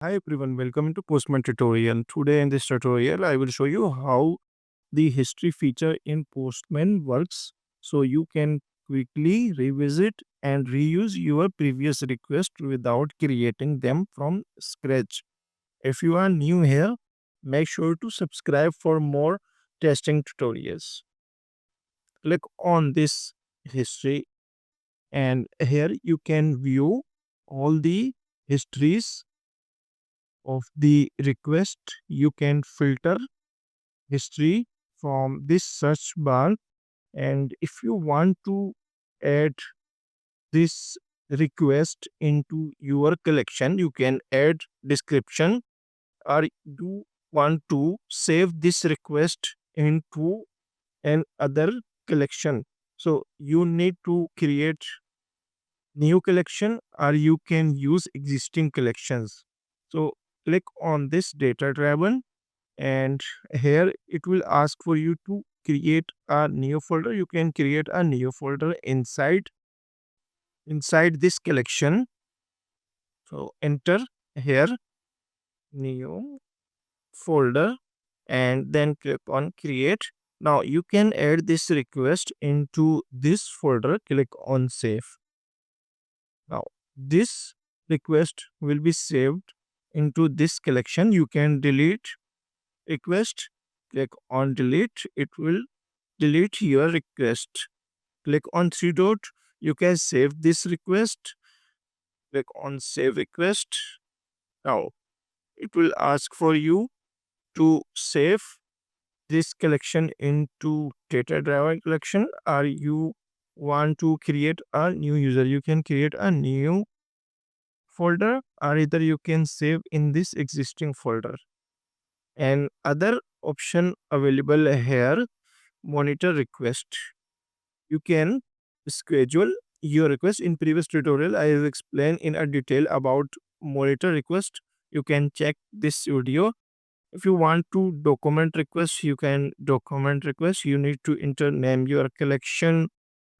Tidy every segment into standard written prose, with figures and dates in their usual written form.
Hi everyone, welcome to Postman tutorial. Today in this tutorial, I will show you how the history feature in Postman works so you can quickly revisit and reuse your previous request without creating them from scratch. If you are new here, make sure to subscribe for more testing tutorials. Click on this history and here you can view all the histories of the request. You can filter history from this search bar, and if you want to add this request into your collection, you can add description, or you want to save this request into an other collection. So you need to create new collection or you can use existing collections. So click on this data driven, and here it will ask for you to create a new folder. You can create a new folder inside this collection. So enter here new folder and then click on create. Now you can add this request into this folder. Click on save. Now this request will be saved into this collection. You can delete request. Click on delete. It will delete your request. Click on three dot. You can save this request. Click on save request. Now it will ask for you to save this collection into data driver collection, or you want to create a new user. You can create a new folder, or either you can save in this existing folder. And other option available here, monitor request. You can schedule your request. In previous tutorial, I have explained in a detail about monitor request. You can check this video. If you want to document request, you can document request. You need to enter name your collection,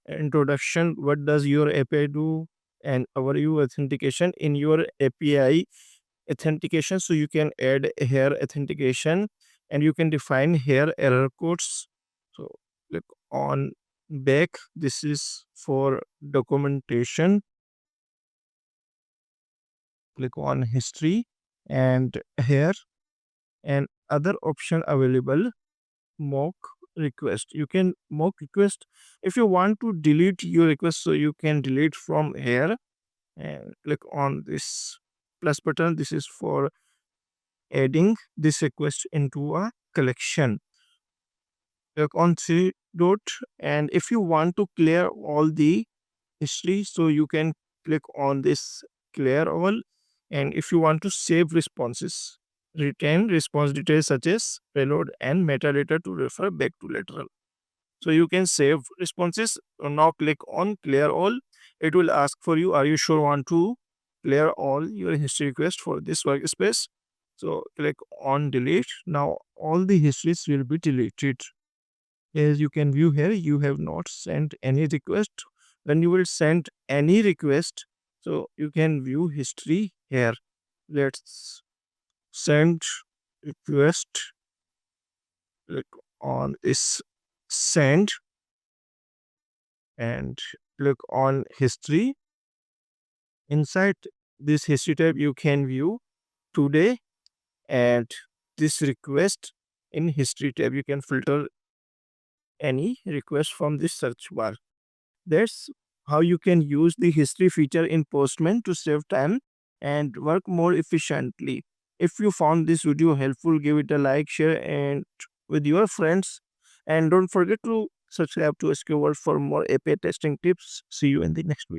introduction, what does your API do, and overview authentication in your API authentication. So you can add here authentication and you can define here error codes. So click on back. This is for documentation. Click on history, and here and other option available, mock request. You can mock request if you want to delete your request, so you can delete from here and click on this plus button. This is for adding this request into a collection. Click on three dot, and if you want to clear all the history, so you can click on this clear all. And if you want to save responses, retain response details such as payload and metadata to refer back to later. So you can save responses. Now click on clear all. It will ask for you, are you sure want to clear all your history request for this workspace? So click on delete. Now all the histories will be deleted. As you can view here, you have not sent any request. When you will send any request, so you can view history here. Let's send request. Click on this send and click on history. Inside this history tab, you can view today and this request. In history tab, you can filter any request from this search bar. That's how you can use the history feature in Postman to save time and work more efficiently. If you found this video helpful, give it a like, share, and with your friends. And don't forget to subscribe to SQ World for more API testing tips. See you in the next video.